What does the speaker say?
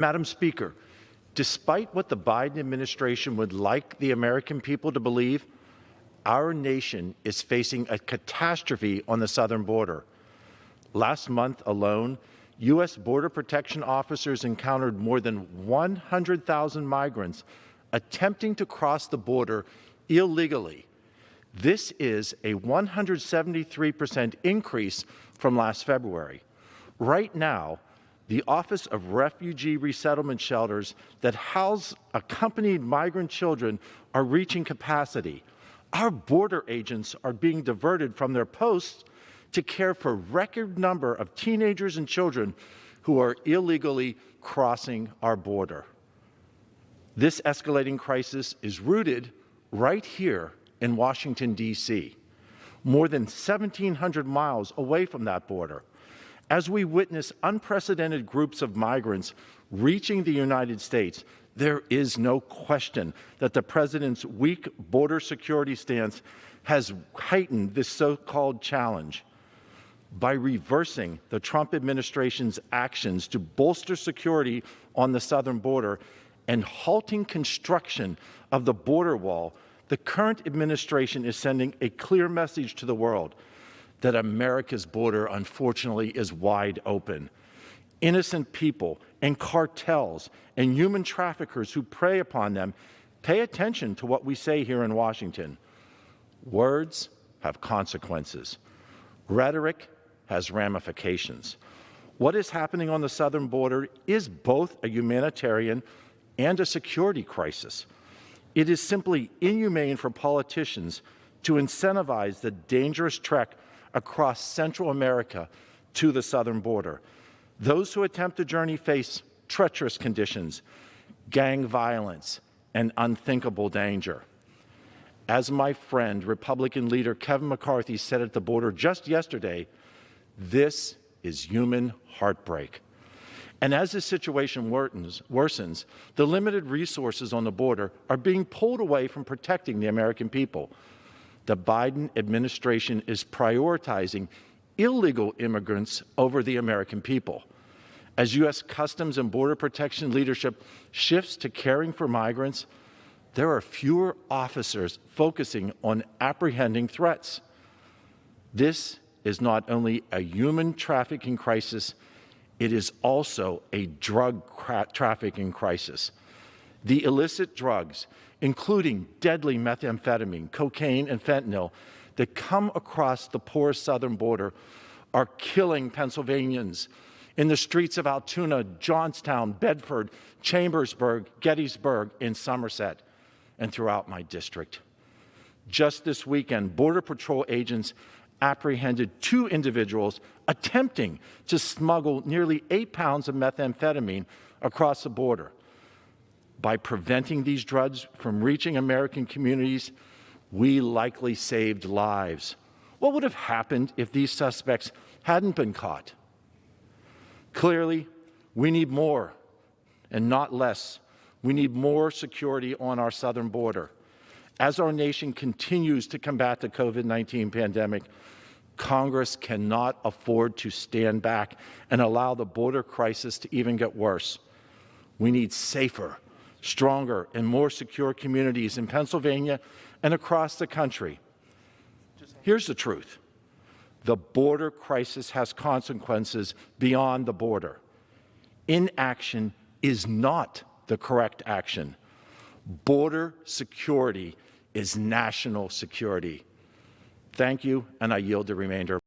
Madam Speaker, despite what the Biden administration would like the American people to believe, our nation is facing a catastrophe on the southern border. Last month alone, U.S. Border Protection officers encountered more than 100,000 migrants attempting to cross the border illegally. This is a 173% increase from last February. Right now, the Office of Refugee Resettlement Shelters that house accompanied migrant children are reaching capacity. Our border agents are being diverted from their posts to care for a record number of teenagers and children who are illegally crossing our border. This escalating crisis is rooted right here in Washington, D.C., more than 1,700 miles away from that border. As we witness unprecedented groups of migrants reaching the United States, there is no question that the President's weak border security stance has heightened this so-called challenge. By reversing the Trump administration's actions to bolster security on the southern border and halting construction of the border wall, the current administration is sending a clear message to the world that America's border, unfortunately, is wide open. Innocent people and cartels and human traffickers who prey upon them pay attention to what we say here in Washington. Words have consequences. Rhetoric has ramifications. What is happening on the southern border is both a humanitarian and a security crisis. It is simply inhumane for politicians to incentivize the dangerous trek across Central America to the southern border. Those who attempt the journey face treacherous conditions, gang violence, and unthinkable danger. As my friend, Republican leader Kevin McCarthy said at the border just yesterday, this is human heartbreak. And as the situation worsens, the limited resources on the border are being pulled away from protecting the American people. The Biden administration is prioritizing illegal immigrants over the American people. As U.S. Customs and Border Protection leadership shifts to caring for migrants, there are fewer officers focusing on apprehending threats. This is not only a human trafficking crisis, it is also a drug trafficking crisis. The illicit drugs, including deadly methamphetamine, cocaine, and fentanyl, that come across the porous southern border are killing Pennsylvanians in the streets of Altoona, Johnstown, Bedford, Chambersburg, Gettysburg, and Somerset, and throughout my district. Just this weekend, Border Patrol agents apprehended 2 individuals attempting to smuggle nearly 8 pounds of methamphetamine across the border. By preventing these drugs from reaching American communities, we likely saved lives. What would have happened if these suspects hadn't been caught? Clearly, we need more and not less. We need more security on our southern border. As our nation continues to combat the COVID-19 pandemic, Congress cannot afford to stand back and allow the border crisis to even get worse. We need safer, stronger, and more secure communities in Pennsylvania and across the country. Here's the truth. The border crisis has consequences beyond the border. Inaction is not the correct action. Border security is national security. Thank you, and I yield the remainder.